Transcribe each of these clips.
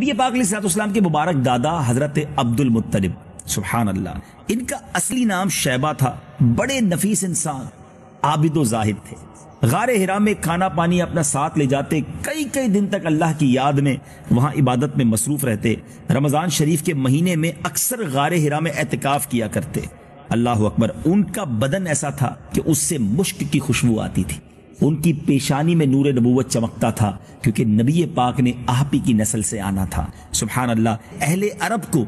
نبی پاک علیہ السلام کے مبارک دادا حضرت عبد المطلب، سبحان اللہ، ان کا اصلی نام شیبہ تھا، بڑے نفیس انسان، عابد و زاہد تھے۔ غار ہرا میں کھانا پانی اپنا ساتھ لے جاتے، کئی دن تک اللہ کی یاد میں وہاں عبادت میں مصروف رہتے۔ رمضان شریف کے مہینے میں اکثر غار ہرا میں اعتکاف کیا کرتے۔ اللہ اکبر، ان کا بدن ایسا تھا کہ اس سے مشک کی خوشبو آتی تھی، ان کی پیشانی میں نور نبوت چمکتا تھا، کیونکہ نبی پاک نے آپ ہی کی نسل سے آنا تھا۔ سبحان اللہ، اہل عرب کو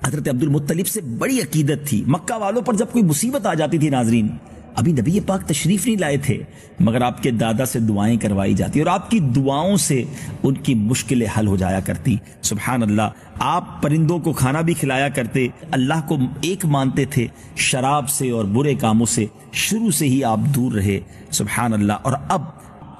حضرت عبد المطلب سے بڑی عقیدت تھی۔ مکہ والوں پر جب کوئی مصیبت آ جاتی تھی، ناظرین، ابھی نبی پاک تشریف نہیں لائے تھے، مگر آپ کے دادا سے دعائیں کروائی جاتی اور آپ کی دعاؤں سے ان کی مشکلیں حل ہو جایا کرتی۔ سبحان اللہ، آپ پرندوں کو کھانا بھی کھلایا کرتے، اللہ کو ایک مانتے تھے، شراب سے اور برے کاموں سے شروع سے ہی آپ دور رہے۔ سبحان اللہ، اور اب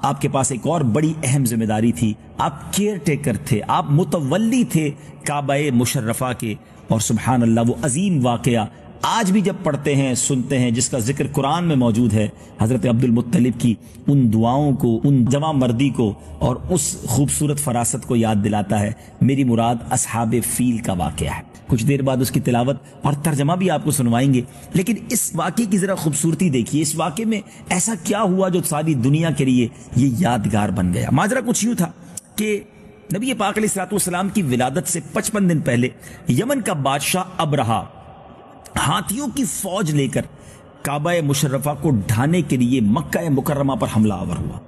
آپ کے پاس ایک اور بڑی اہم ذمہ داری تھی، آپ کیئر ٹیکر تھے، آپ متولی تھے کعبہ مشرفہ کے۔ اور سبحان اللہ، وہ عظیم واقعہ آج بھی جب پڑھتے ہیں، سنتے ہیں، جس کا ذکر قرآن میں موجود ہے، حضرت عبد المطلب کی ان دعاؤں کو، ان جوان مردی کو اور اس خوبصورت فراست کو یاد دلاتا ہے۔ میری مراد اصحاب فیل کا واقعہ ہے۔ کچھ دیر بعد اس کی تلاوت اور ترجمہ بھی آپ کو سنوائیں گے، لیکن اس واقعے کی ذرا خوبصورتی دیکھیے۔ اس واقعے میں ایسا کیا ہوا جو ساری دنیا کے لیے یہ یادگار بن گیا؟ ماجرا کچھ یوں تھا کہ نبی پاک علیہ السلام کی ولادت سے 55 دن پہلے یمن کا بادشاہ ابرہہ ہاتھیوں کی فوج لے کر کعبہ مشرفہ کو ڈھانے کے لیے مکہ مکرمہ پر حملہ آور ہوا۔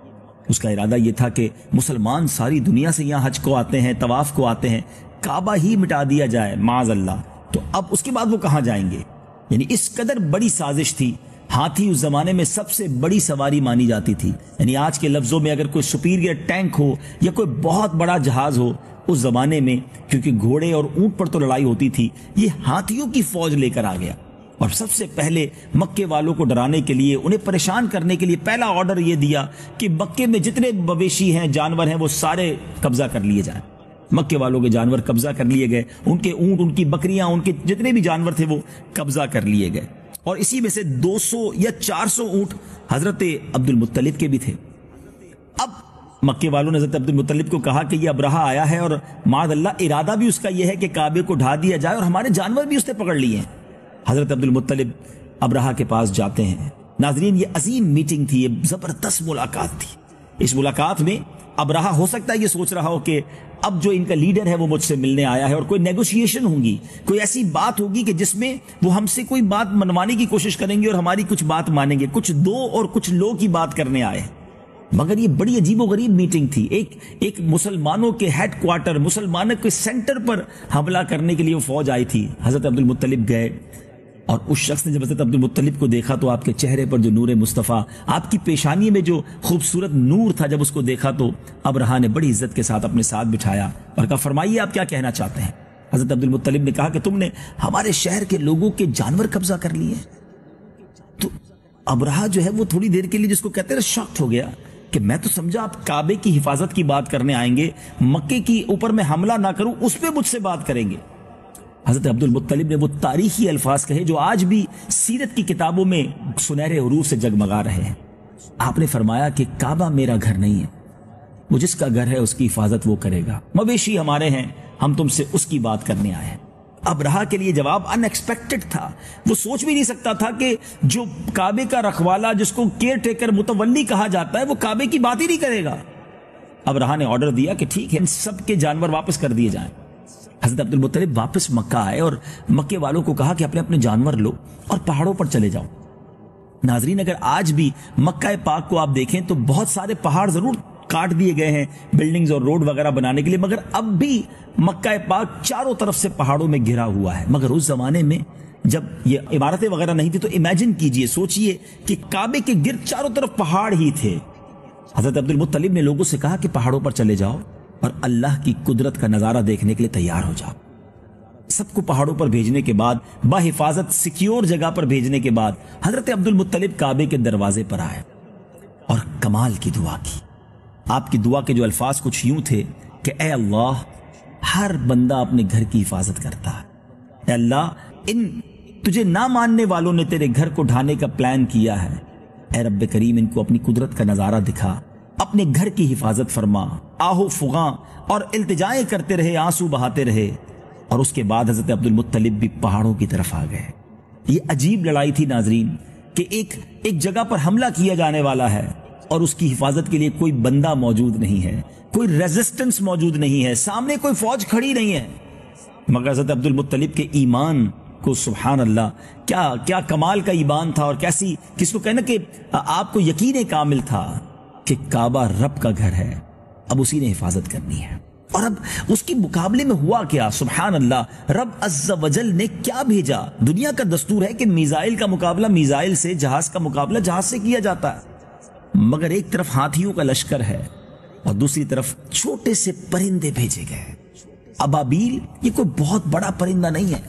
اس کا ارادہ یہ تھا کہ مسلمان ساری دنیا سے یہاں حج کو آتے ہیں، طواف کو آتے ہیں، کعبہ ہی مٹا دیا جائے معاذ اللہ۔ تو اب اس کے بعد وہ کہاں جائیں گے؟ یعنی اس قدر بڑی سازش تھی۔ ہاتھی اس زمانے میں سب سے بڑی سواری مانی جاتی تھی، یعنی آج کے لفظوں میں اگر کوئی سپیریئر ٹینک ہو یا کوئی بہت بڑا جہاز ہو، اس زمانے میں کیونکہ گھوڑے اور اونٹ پر تو لڑائی ہوتی تھی، یہ ہاتھیوں کی فوج لے کر آ گیا۔ اور سب سے پہلے مکے والوں کو ڈرانے کے لیے، انہیں پریشان کرنے کے لیے پہلا آرڈر یہ دیا کہ مکے میں جتنے مویشی ہیں، جانور ہیں، وہ سارے قبضہ کر لیے جائیں۔ مکے والوں کے جانور قبضہ کر لیے گئے، ان کے اونٹ، ان کی بکریاں، ان کے جتنے بھی جانور تھے وہ قبضہ کر لیے گئے، اور اسی میں سے 200 یا 400 اونٹ حضرت عبد المطلب کے بھی تھے۔ اب مکے والوں نے حضرت عبد المطلب کو کہا کہ یہ ابرہہ آیا ہے اور معاذ اللہ ارادہ بھی اس کا یہ ہے کہ کعبے کو ڈھا دیا جائے، اور ہمارے جانور بھی اس نے پکڑ لیے ہیں۔ حضرت عبد المطلب ابرہہ کے پاس جاتے ہیں۔ ناظرین، یہ عظیم میٹنگ تھی، یہ زبردست ملاقات تھی۔ اس ملاقات میں ابرہہ ہو سکتا ہے یہ سوچ رہا ہو کہ اب جو ان کا لیڈر ہے وہ مجھ سے ملنے آیا ہے، اور کوئی نیگوشیشن ہوگی، کوئی ایسی بات ہوگی کہ جس میں وہ ہم سے کوئی بات منوانے کی کوشش کریں گے اور ہماری کچھ بات مانیں گے، کچھ دو اور کچھ لو کی بات کرنے آئے۔ مگر یہ بڑی عجیب و غریب میٹنگ تھی۔ ایک مسلمانوں کے ہیڈ کوارٹر، مسلمانوں کے سینٹر پر حملہ کرنے کے لیے وہ فوج آئی تھی۔ حضرت عبد المطلب گئے، اور اس شخص نے جب حضرت عبد المطلب کو دیکھا تو آپ کے چہرے پر جو نور مصطفیٰ، آپ کی پیشانی میں جو خوبصورت نور تھا، جب اس کو دیکھا تو ابرہہ نے بڑی عزت کے ساتھ اپنے ساتھ بٹھایا اور کہا، فرمائیے آپ کیا کہنا چاہتے ہیں؟ حضرت عبد المطلب نے کہا کہ تم نے ہمارے شہر کے لوگوں کے جانور قبضہ کر لیے۔ تو ابرہہ جو ہے وہ تھوڑی دیر کے لیے، جس کو کہتے ہیں، شاکڈ ہو گیا کہ میں تو سمجھا آپ کعبے کی حفاظت کی بات کرنے آئیں گے، مکے کی اوپر میں حملہ نہ کروں اس پہ مجھ سے بات کریں گے۔ حضرت عبد المطلب نے وہ تاریخی الفاظ کہے جو آج بھی سیرت کی کتابوں میں سنہرے حروف سے جگمگا رہے ہیں۔ آپ نے فرمایا کہ کعبہ میرا گھر نہیں ہے، وہ جس کا گھر ہے اس کی حفاظت وہ کرے گا، مویشی ہمارے ہیں، ہم تم سے اس کی بات کرنے آئے ہیں۔ ابرہہ کے لیے جواب ان ایکسپیکٹڈ تھا، وہ سوچ بھی نہیں سکتا تھا کہ جو کعبے کا رکھوالا، جس کو کیئر ٹیکر، متولی کہا جاتا ہے، وہ کعبے کی بات ہی نہیں کرے گا۔ ابرہہ نے آرڈر دیا کہ ٹھیک ہے، ان سب کے جانور واپس کر دیے جائیں۔ حضرت عبد المطلب واپس مکہ آئے اور مکے والوں کو کہا کہ اپنے اپنے جانور لو اور پہاڑوں پر چلے جاؤ۔ ناظرین، اگر آج بھی مکہ پاک کو آپ دیکھیں تو بہت سارے پہاڑ ضرور کاٹ دیے گئے ہیں بلڈنگز اور روڈ وغیرہ بنانے کے لیے، مگر اب بھی مکہ پاک چاروں طرف سے پہاڑوں میں گھرا ہوا ہے۔ مگر اس زمانے میں جب یہ عمارتیں وغیرہ نہیں تھی تو امیجن کیجئے، سوچئے کہ کعبے کے گرد چاروں طرف پہاڑ ہی تھے۔ حضرت عبد المطلب نے لوگوں سے کہا کہ پہاڑوں پر چلے جاؤ اور اللہ کی قدرت کا نظارہ دیکھنے کے لیے تیار ہو جاؤ۔ سب کو پہاڑوں پر بھیجنے کے بعد، بحفاظت سیکیور جگہ پر بھیجنے کے بعد، حضرت عبد المطلب کعبے کے دروازے پر آئے اور کمال کی دعا کی۔ آپ کی دعا کے جو الفاظ کچھ یوں تھے کہ اے اللہ، ہر بندہ اپنے گھر کی حفاظت کرتا ہے، اے اللہ، ان تجھے نہ ماننے والوں نے تیرے گھر کو ڈھانے کا پلان کیا ہے، اے رب کریم ان کو اپنی قدرت کا نظارہ دکھا، اپنے گھر کی حفاظت فرما، آہو فغاں اور التجائیں کرتے رہے، آنسو بہاتے رہے۔ اور اس کے بعد حضرت عبد المطلب بھی پہاڑوں کی طرف آ گئے۔ یہ عجیب لڑائی تھی ناظرین کہ ایک جگہ پر حملہ کیا جانے والا ہے اور اس کی حفاظت کے لیے کوئی بندہ موجود نہیں ہے، کوئی ریزسٹنس موجود نہیں ہے، سامنے کوئی فوج کھڑی نہیں ہے، مگر حضرت عبد المطلب کے ایمان کو سبحان اللہ کیا کمال کا ایمان تھا، اور کیسی کس کو کہنا کہ آپ کو یقین کامل تھا کہ کعبہ رب کا گھر ہے، اب اسی نے حفاظت کرنی ہے۔ اور اب اس کے مقابلے میں ہوا کیا؟ سبحان اللہ، رب عز و جل نے کیا بھیجا؟ دنیا کا دستور ہے کہ میزائل کا مقابلہ میزائل سے، جہاز کا مقابلہ جہاز سے کیا جاتا ہے، مگر ایک طرف ہاتھیوں کا لشکر ہے اور دوسری طرف چھوٹے سے پرندے بھیجے گئے۔ ابابیل یہ کوئی بہت بڑا پرندہ نہیں ہے،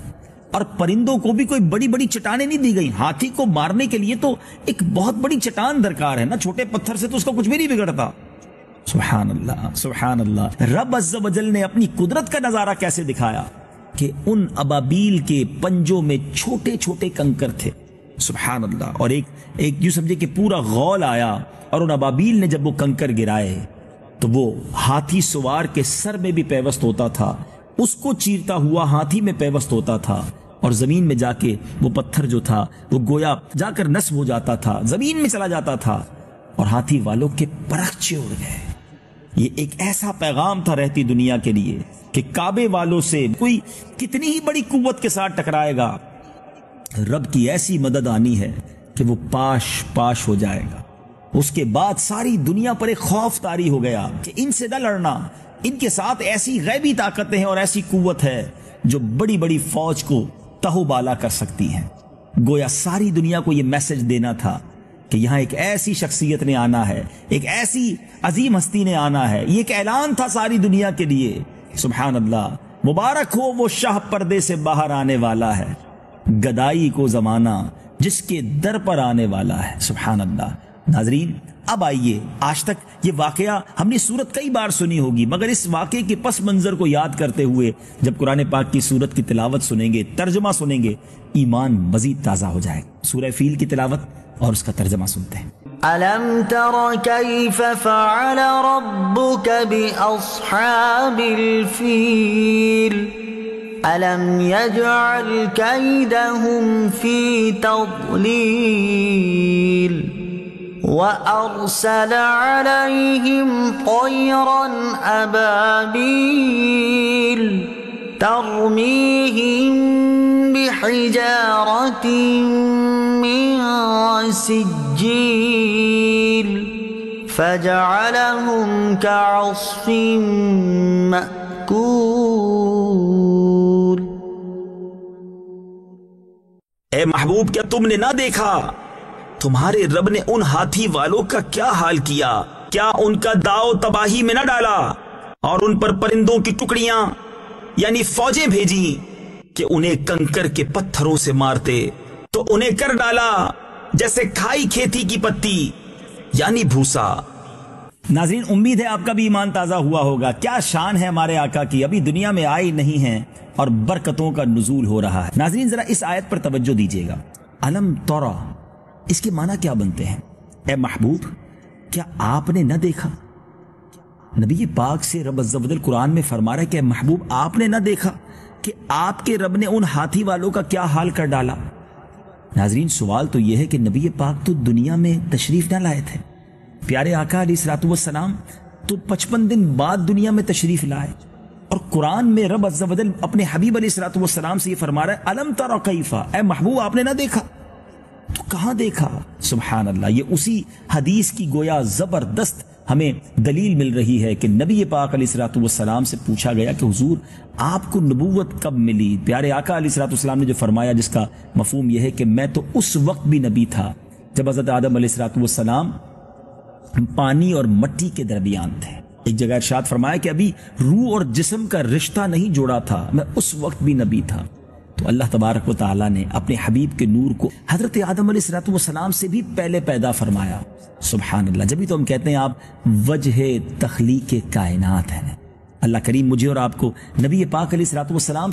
اور پرندوں کو بھی کوئی بڑی بڑی چٹانیں نہیں دی گئی۔ ہاتھی کو مارنے کے لیے تو ایک بہت بڑی چٹان درکار ہے نا، چھوٹے پتھر سے تو اس کا کچھ بھی نہیں بگڑتا۔ سبحان اللہ، سبحان اللہ۔ رب عز و جل نے اپنی قدرت کا نظارہ کیسے دکھایا کہ ان ابابیل کے پنجوں میں چھوٹے چھوٹے کنکر تھے، سبحان اللہ، اور ایک یوں سمجھے کہ پورا غول آیا، اور ان ابابیل نے جب وہ کنکر گرائے تو وہ ہاتھی سوار کے سر میں بھی پیوست ہوتا تھا، اس کو چیرتا ہوا ہاتھی میں پیوست ہوتا تھا، اور زمین میں جا کے وہ پتھر جو تھا وہ گویا جا کر نصب ہو جاتا تھا، زمین میں چلا جاتا تھا، اور ہاتھی والوں کے پرخچے اڑ گئے۔ یہ ایک ایسا پیغام تھا رہتی دنیا کے لیے کہ کعبے والوں سے کوئی کتنی ہی بڑی قوت کے ساتھ ٹکرائے گا، رب کی ایسی مدد آنی ہے کہ وہ پاش پاش ہو جائے گا۔ اس کے بعد ساری دنیا پر ایک خوف طاری ہو گیا کہ ان سے نہ لڑنا، ان کے ساتھ ایسی غیبی طاقتیں ہیں اور ایسی قوت ہے جو بڑی بڑی فوج کو تہو بالا کر سکتی ہیں۔ گویا ساری دنیا کو یہ میسج دینا تھا کہ یہاں ایک ایسی شخصیت نے آنا ہے، ایک ایسی عظیم ہستی نے آنا ہے۔ یہ ایک اعلان تھا ساری دنیا کے لیے، سبحان اللہ۔ مبارک ہو وہ شاہ پردے سے باہر آنے والا ہے، گدائی کو زمانہ جس کے در پر آنے والا ہے، سبحان اللہ۔ ناظرین، اب آئیے، آج تک یہ واقعہ ہم نے سورت کئی بار سنی ہوگی، مگر اس واقعے کے پس منظر کو یاد کرتے ہوئے جب قرآن پاک کی سورت کی تلاوت سنیں گے، ترجمہ سنیں گے، ایمان مزید تازہ ہو جائے گا۔ سورہ فیل کی تلاوت اور اس کا ترجمہ سنتے ہیں۔ أَلَمْ تَرَ كَيْفَ فَعَلَ رَبُّكَ بِأَصْحَابِ الْفِيلِ أَلَمْ يَجْعَلْ كَيْدَهُمْ فِي تَضْلِيلٍ وَأَرْسَلَ عَلَيْهِمْ طَيْرًا أَبَابِيلَ تَرْمِيهِمْ بِحِجَارَةٍ مِّن سِجِّيلٍ فَجَعَلَهُمْ كَعَصْفٍ مَّأْكُولٍ۔ اے محبوب، کیا تم نے نہ دیکھا تمہارے رب نے ان ہاتھی والوں کا کیا حال کیا؟ کیا ان کا داؤ تباہی میں نہ ڈالا اور ان پر پرندوں کی ٹکڑیاں یعنی فوجیں بھیجی کہ انہیں کنکر کے پتھروں سے مارتے تو انہیں کر ڈالا جیسے کھائی کھیتی کی پتی یعنی بھوسا۔ ناظرین، امید ہے آپ کا بھی ایمان تازہ ہوا ہوگا۔ کیا شان ہے ہمارے آقا کی، ابھی دنیا میں آئی نہیں ہیں اور برکتوں کا نزول ہو رہا ہے۔ ناظرین، ذرا اس آیت پر توجہ دیجیے گا۔ علم تورا، اس کے معنی کیا بنتے ہیں؟ اے محبوب، کیا آپ نے نہ دیکھا؟ نبی پاک سے رب عز و جل قرآن میں فرما رہا ہے کہ اے محبوب، آپ نے نہ دیکھا کہ آپ کے رب نے ان ہاتھی والوں کا کیا حال کر ڈالا؟ ناظرین، سوال تو یہ ہے کہ نبی پاک تو دنیا میں تشریف نہ لائے تھے، پیارے آقا علیہ الصلوۃ والسلام تو 55 دن بعد دنیا میں تشریف لائے، اور قرآن میں رب عز و جل اپنے حبیب علیہ الصلوۃ والسلام سے یہ فرما رہا ہے الم تر کیف، اے محبوب آپ نے نہ دیکھا؟ تو کہاں دیکھا؟ سبحان اللہ، یہ اسی حدیث کی گویا زبردست ہمیں دلیل مل رہی ہے کہ نبی پاک علیہ الصلوۃ والسلام سے پوچھا گیا کہ حضور آپ کو نبوت کب ملی؟ پیارے آقا علیہ الصلوۃ والسلام نے جو فرمایا، جس کا مفہوم یہ ہے کہ میں تو اس وقت بھی نبی تھا جب حضرت آدم علیہ الصلوۃ والسلام پانی اور مٹی کے درمیان تھے۔ ایک جگہ ارشاد فرمایا کہ ابھی روح اور جسم کا رشتہ نہیں جوڑا تھا، میں اس وقت بھی نبی تھا۔ تو اللہ تبارک و تعالیٰ نے اپنے حبیب کے نور کو حضرت آدم علیہ الصلوۃ والسلام سے بھی پہلے پیدا فرمایا، سبحان اللہ۔ جبھی تو ہم کہتے ہیں آپ وجہ تخلیق کائنات ہیں۔ اللہ کریم مجھے اور آپ کو نبی پاک علیہ الصلوۃ والسلام